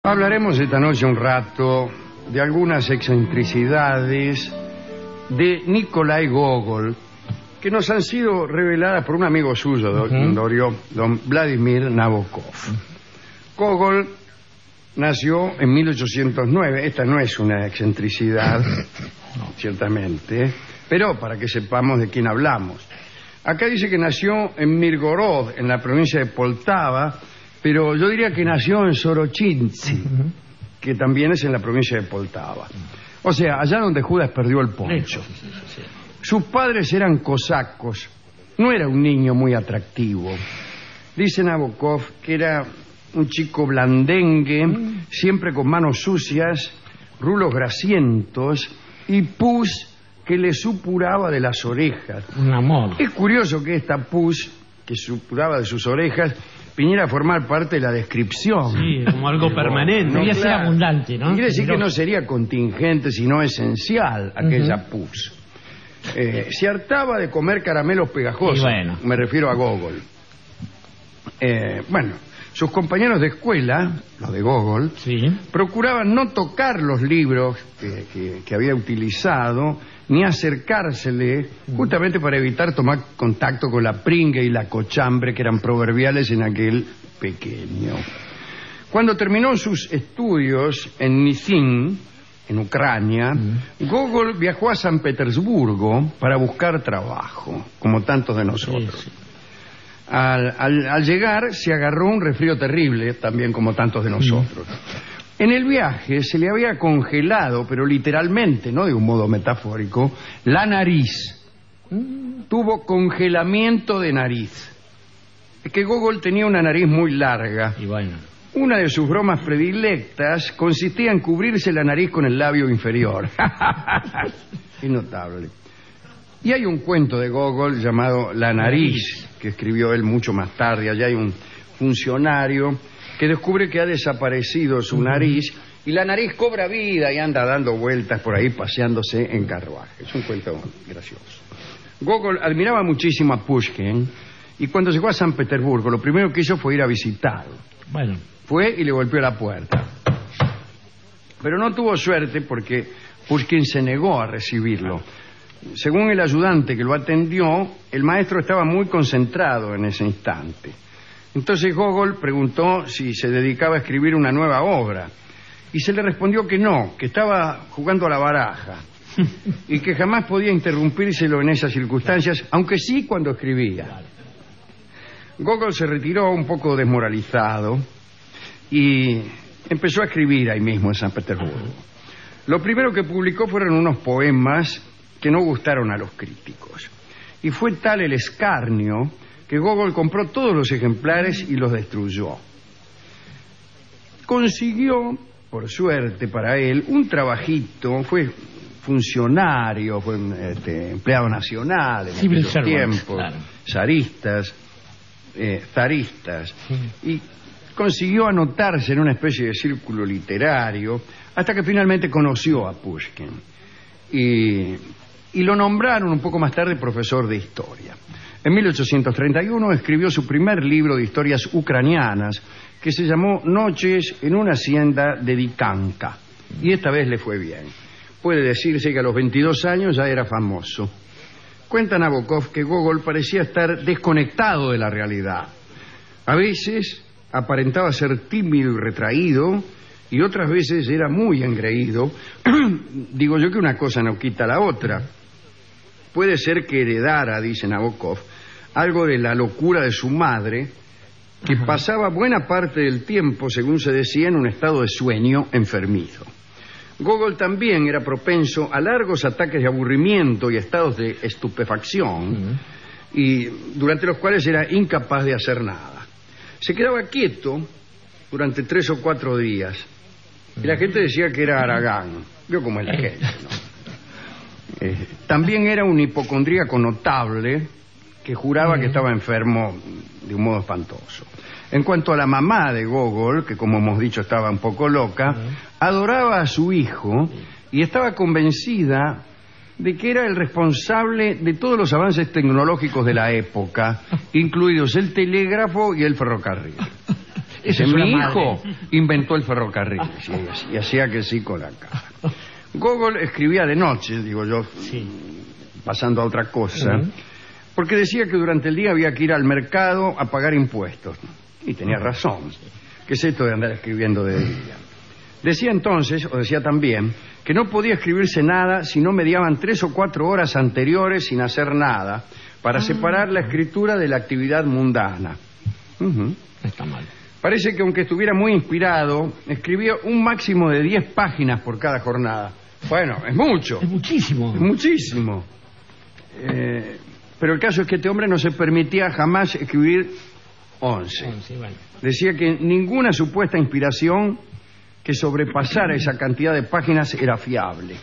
Hablaremos esta noche un rato de algunas excentricidades de Nikolai Gogol que nos han sido reveladas por un amigo suyo, don Vladimir Nabokov. Gogol nació en 1809. Esta no es una excentricidad, ciertamente, pero para que sepamos de quién hablamos. Acá dice que nació en Mirgorod, en la provincia de Poltava, pero yo diría que nació en Sorochintsi, que también es en la provincia de Poltava. O sea, allá donde Judas perdió el poncho. Sus padres eran cosacos. No era un niño muy atractivo. Dice Nabokov que era un chico blandengue, siempre con manos sucias, rulos grasientos y pus que le supuraba de las orejas. Un amor. Es curioso que esta pus que supuraba de sus orejas viniera a formar parte de la descripción. Sí, como algo permanente. No, Debería ser claro. abundante, ¿no? Quiere decir que no sería contingente, sino esencial aquella pus. Se hartaba de comer caramelos pegajosos. Y bueno. Me refiero a Gogol. Bueno, sus compañeros de escuela, los de Gogol, Sí. procuraban no tocar los libros que había utilizado, ni acercársele, justamente para evitar tomar contacto con la pringue y la cochambre que eran proverbiales en aquel pequeño. Cuando terminó sus estudios en Nizhyn, en Ucrania, Gogol viajó a San Petersburgo para buscar trabajo, como tantos de nosotros. Sí. Al llegar se agarró un resfrío terrible, también como tantos de nosotros. En el viaje se le había congelado, pero literalmente, no de un modo metafórico, la nariz. Tuvo congelamiento de nariz. Es que Gogol tenía una nariz muy larga. Y bueno. Una de sus bromas predilectas consistía en cubrirse la nariz con el labio inferior. Es notable. Y hay un cuento de Gogol llamado La nariz, que escribió él mucho más tarde. Allá hay un funcionario que descubre que ha desaparecido su nariz y la nariz cobra vida y anda dando vueltas por ahí paseándose en carruaje. Es un cuento gracioso. Gogol admiraba muchísimo a Pushkin y cuando llegó a San Petersburgo lo primero que hizo fue ir a visitarlo. Bueno. Fue y le golpeó la puerta. Pero no tuvo suerte porque Pushkin se negó a recibirlo. Según el ayudante que lo atendió, el maestro estaba muy concentrado en ese instante. Entonces Gogol preguntó si se dedicaba a escribir una nueva obra. Y se le respondió que no, que estaba jugando a la baraja. Y que jamás podía interrumpírselo en esas circunstancias, aunque sí cuando escribía. Gogol se retiró un poco desmoralizado y empezó a escribir ahí mismo en San Petersburgo. Lo primero que publicó fueron unos poemas que no gustaron a los críticos. Y fue tal el escarnio que Gogol compró todos los ejemplares y los destruyó. Consiguió, por suerte para él, un trabajito, fue funcionario, fue empleado nacional en aquellos tiempos, claro. zaristas, y consiguió anotarse en una especie de círculo literario hasta que finalmente conoció a Pushkin y lo nombraron un poco más tarde profesor de historia. En 1831 escribió su primer libro de historias ucranianas que se llamó Noches en una hacienda de Dikanka, y esta vez le fue bien. Puede decirse que a los 22 años ya era famoso. Cuenta Nabokov que Gogol parecía estar desconectado de la realidad. A veces aparentaba ser tímido y retraído, y otras veces era muy engreído. Digo yo que una cosa no quita la otra. Puede ser que heredara, dice Nabokov, algo de la locura de su madre, que pasaba buena parte del tiempo, según se decía, en un estado de sueño enfermizo. Gogol también era propenso a largos ataques de aburrimiento y estados de estupefacción, y durante los cuales era incapaz de hacer nada. Se quedaba quieto durante 3 o 4 días, y la gente decía que era Aragán. Vio cómo es la gente, ¿no? También era un hipocondríaco notable que juraba que estaba enfermo de un modo espantoso. En cuanto a la mamá de Gogol, que como hemos dicho estaba un poco loca, adoraba a su hijo y estaba convencida de que era el responsable de todos los avances tecnológicos de la época, incluidos el telégrafo y el ferrocarril. Dice, es una mi madre. hijo inventó el ferrocarril. Sí, y hacía que sí con la cara. Gogol escribía de noche, digo yo, pasando a otra cosa, porque decía que durante el día había que ir al mercado a pagar impuestos. Y tenía razón. ¿Qué es esto de andar escribiendo de día? Decía entonces, o decía también, que no podía escribirse nada si no mediaban 3 o 4 horas anteriores sin hacer nada, para separar la escritura de la actividad mundana. Está mal. Parece que aunque estuviera muy inspirado, escribía un máximo de 10 páginas por cada jornada. Bueno, es mucho. Es muchísimo. Es muchísimo. Pero el caso es que este hombre no se permitía jamás escribir 11. Sí, bueno. Decía que ninguna supuesta inspiración que sobrepasara esa cantidad de páginas era fiable.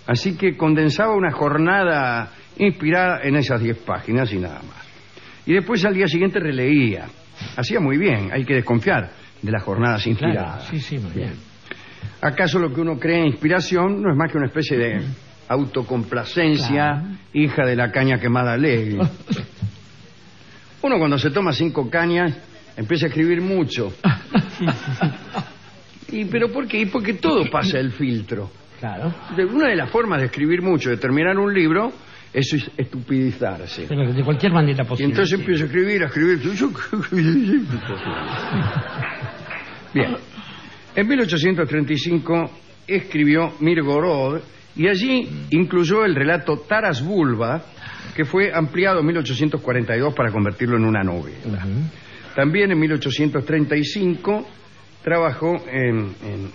Así que condensaba una jornada inspirada en esas 10 páginas y nada más. Y después al día siguiente releía. Hacía muy bien, hay que desconfiar de las jornadas inspiradas. Claro, sí, muy bien. ¿Acaso lo que uno cree en inspiración no es más que una especie de autocomplacencia, hija de la caña quemada alegre? Uno cuando se toma 5 cañas empieza a escribir mucho. ¿Pero por qué? Porque todo pasa el filtro. Claro. Una de las formas de escribir mucho, de terminar un libro, es estupidizarse. Pero de cualquier manera Y posible. entonces empiezo a escribir. Bien. En 1835 escribió Mirgorod y allí incluyó el relato Taras Bulba, que fue ampliado en 1842 para convertirlo en una novela. También en 1835 trabajó en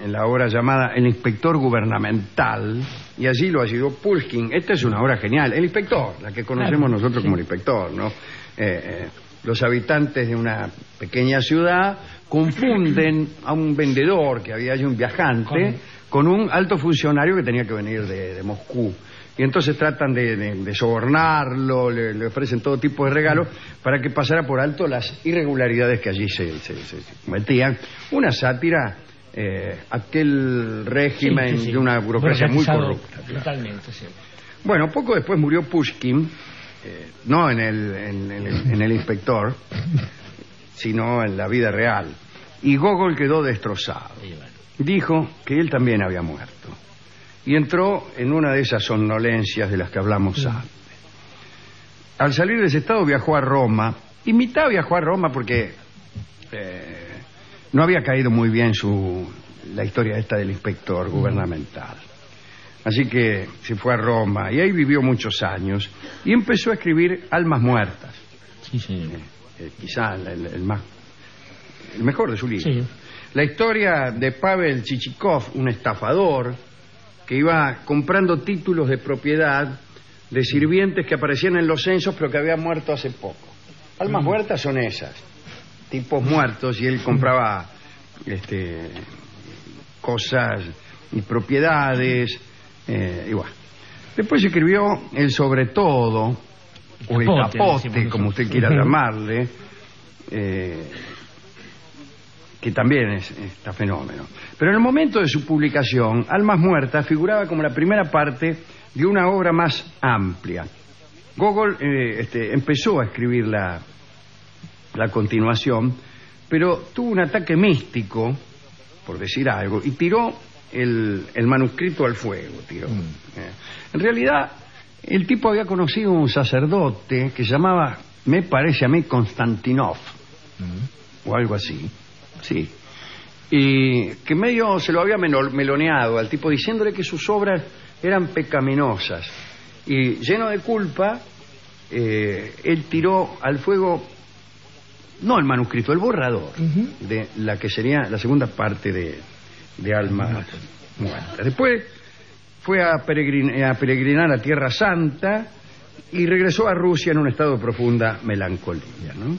la obra llamada El Inspector Gubernamental, y allí lo ayudó Pushkin. Esta es una obra genial. El Inspector, la que conocemos nosotros como el Inspector, ¿no? Los habitantes de una pequeña ciudad confunden a un vendedor que había allí, un viajante, con un alto funcionario que tenía que venir de Moscú. Y entonces tratan de sobornarlo, le ofrecen todo tipo de regalos para que pasara por alto las irregularidades que allí se cometían. Una sátira, aquel régimen de una burocracia muy corrupta. Claro. Totalmente, sí. Bueno, poco después murió Pushkin, no en el Inspector, sino en la vida real. Y Gogol quedó destrozado. Dijo que él también había muerto. Y entró en una de esas somnolencias de las que hablamos antes. Al salir de ese estado viajó a Roma. Y mitad viajó a Roma porque no había caído muy bien la historia esta del inspector gubernamental. Así que se fue a Roma y ahí vivió muchos años. Y empezó a escribir Almas Muertas. Sí, sí. Quizá el mejor de su libro. Sí. La historia de Pavel Chichikov, un estafador que iba comprando títulos de propiedad de sirvientes que aparecían en los censos pero que habían muerto hace poco. Almas muertas son esas, tipos muertos, y él compraba cosas y propiedades, y bueno. Después escribió El Sobre Todo, o El Capote, como usted quiera llamarle, que también está fenómeno. Pero en el momento de su publicación, Almas Muertas figuraba como la primera parte de una obra más amplia. Gogol empezó a escribir la continuación, pero tuvo un ataque místico, por decir algo, y tiró el manuscrito al fuego. En realidad, el tipo había conocido a un sacerdote que se llamaba, me parece a mí, Konstantinov, o algo así. Sí. Y que medio se lo había meloneado al tipo, diciéndole que sus obras eran pecaminosas. Y lleno de culpa, él tiró al fuego, no el manuscrito, el borrador de la que sería la segunda parte de Almas Muertas. Después fue a peregrinar a Tierra Santa y regresó a Rusia en un estado de profunda melancolía, ¿no?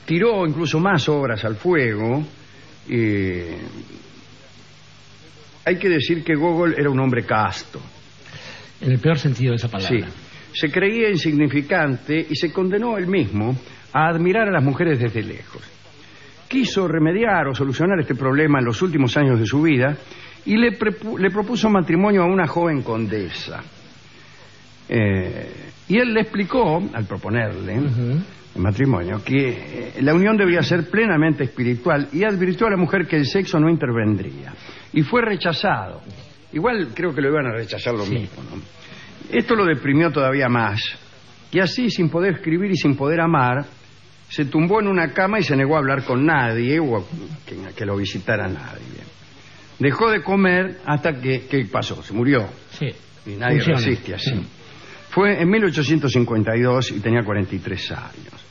Tiró incluso más obras al fuego. Hay que decir que Gogol era un hombre casto. En el peor sentido de esa palabra. Sí. Se creía insignificante y se condenó él mismo a admirar a las mujeres desde lejos. Quiso remediar o solucionar este problema en los últimos años de su vida y le propuso matrimonio a una joven condesa. Y él le explicó, al proponerle el matrimonio, que la unión debía ser plenamente espiritual y advirtió a la mujer que el sexo no intervendría. Y fue rechazado. Igual creo que lo iban a rechazar lo mismo, ¿no? Esto lo deprimió todavía más. Y así, sin poder escribir y sin poder amar, se tumbó en una cama y se negó a hablar con nadie o que lo visitara nadie. Dejó de comer hasta que pasó, se murió. Sí. Y nadie resiste así. Fue en 1852 y tenía 43 años.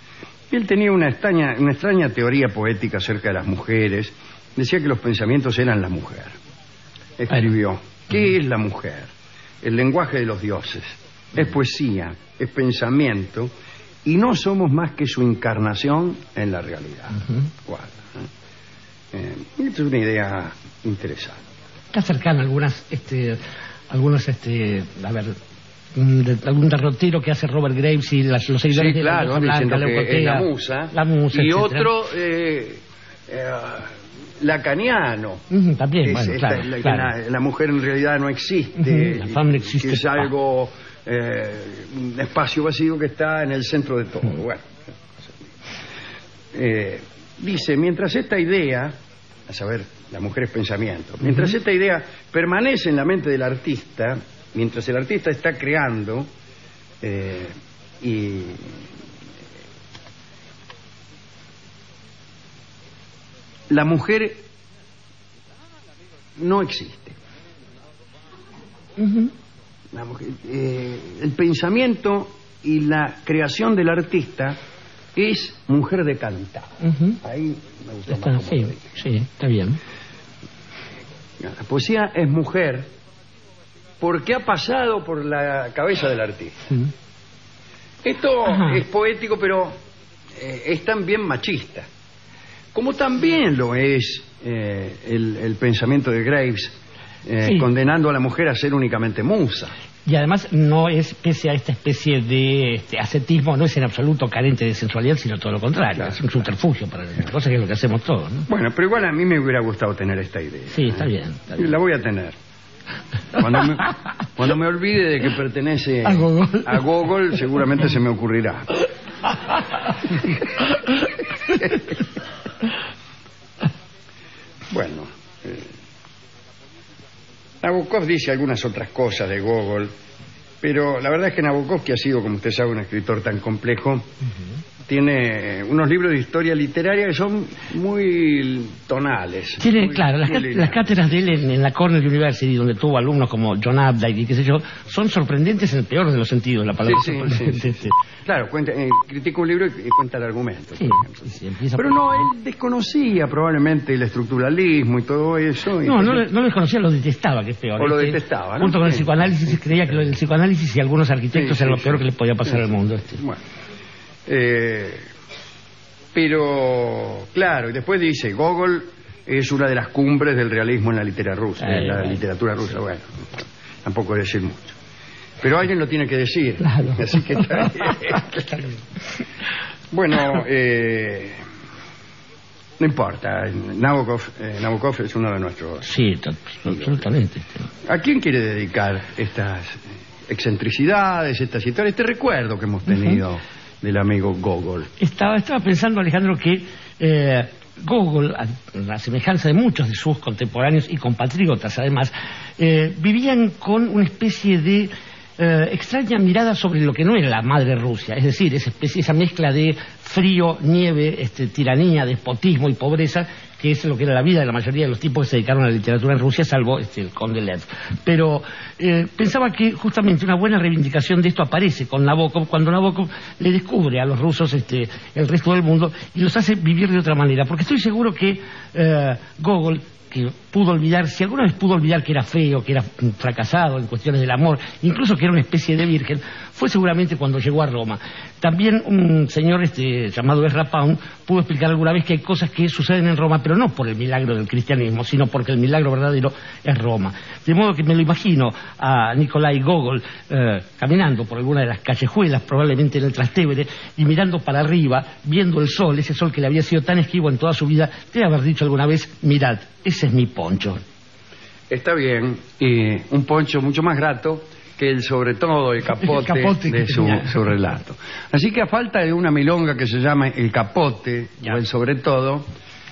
Él tenía una extraña teoría poética acerca de las mujeres. Decía que los pensamientos eran la mujer. Escribió: ¿qué es la mujer? El lenguaje de los dioses. Es poesía, es pensamiento, y no somos más que su encarnación en la realidad. Guarda, esta es una idea interesante. Está cercana a algún derrotero que hace Robert Graves y los seguidores de la Rosa Blanca, la musa, y etcétera. Otro lacaniano. También, la mujer en realidad no existe, la femme existe, que es algo, un espacio vacío que está en el centro de todo. Bueno, dice, mientras esta idea, a saber, la mujer es pensamiento, mientras esta idea permanece en la mente del artista, mientras el artista está creando y la mujer no existe. La mujer, el pensamiento y la creación del artista es mujer decantada. Ahí me gusta más. Sí, está bien. La poesía es mujer porque ha pasado por la cabeza del artista. Esto es poético, pero es también machista. Como también lo es el pensamiento de Graves, condenando a la mujer a ser únicamente musa. Y además no es, pese a esta especie de ascetismo, no es en absoluto carente de sensualidad, sino todo lo contrario. Claro, es un subterfugio para la cosa, que es lo que hacemos todos, ¿no? Bueno, pero igual a mí me hubiera gustado tener esta idea. Sí, está bien. La voy a tener. Cuando me olvide de que pertenece a Gogol, seguramente se me ocurrirá. Bueno, Nabokov dice algunas otras cosas de Gogol, pero la verdad es que Nabokov, que ha sido, como usted sabe, un escritor tan complejo, tiene unos libros de historia literaria que son muy tonales. Tiene, claro, las cátedras de él en la Cornell University, donde tuvo alumnos como John Updike y qué sé yo, son sorprendentes en el peor de los sentidos de la palabra. Sí. Claro, critica un libro y cuenta el argumento. Sí, pero no, él desconocía probablemente el estructuralismo y todo eso. No lo desconocía, lo detestaba, que es peor. O lo detestaba, ¿no? Junto con el psicoanálisis, creía que el psicoanálisis y algunos arquitectos era lo peor que le podía pasar al mundo. Bueno. Pero, claro, y después dice, Gogol es una de las cumbres del realismo en la literatura rusa. Bueno, tampoco decir mucho. Pero alguien lo tiene que decir. Claro. Así que está bien. Bueno, no importa. Nabokov es uno de nuestros... Sí, absolutamente. ¿A quién quiere dedicar estas excentricidades, estas historias, este recuerdo que hemos tenido del amigo Gogol? Estaba pensando, Alejandro, que Gogol, a la semejanza de muchos de sus contemporáneos y compatriotas, además, vivían con una especie de extraña mirada sobre lo que no era la madre Rusia, es decir, esa mezcla de frío, nieve, tiranía, despotismo y pobreza, que es lo que era la vida de la mayoría de los tipos que se dedicaron a la literatura en Rusia, salvo el conde Lev. Pero pensaba que justamente una buena reivindicación de esto aparece con Nabokov, cuando Nabokov le descubre a los rusos el resto del mundo y los hace vivir de otra manera, porque estoy seguro que Gogol, que pudo olvidar, si alguna vez pudo olvidar que era feo, que era fracasado en cuestiones del amor, incluso que era una especie de virgen, fue seguramente cuando llegó a Roma. También un señor llamado Ezra Pound pudo explicar alguna vez que hay cosas que suceden en Roma, pero no por el milagro del cristianismo, sino porque el milagro verdadero es Roma. De modo que me lo imagino a Nikolai Gogol caminando por alguna de las callejuelas, probablemente en el Trastevere, y mirando para arriba, viendo el sol, ese sol que le había sido tan esquivo en toda su vida, debe haber dicho alguna vez, mirad, ese es mi poncho. Está bien, y un poncho mucho más grato que el sobre todo, el capote, de su relato. Así que a falta de una milonga que se llama El Capote, o El Sobre Todo,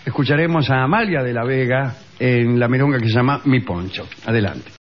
escucharemos a Amalia de la Vega en la milonga que se llama Mi Poncho. Adelante.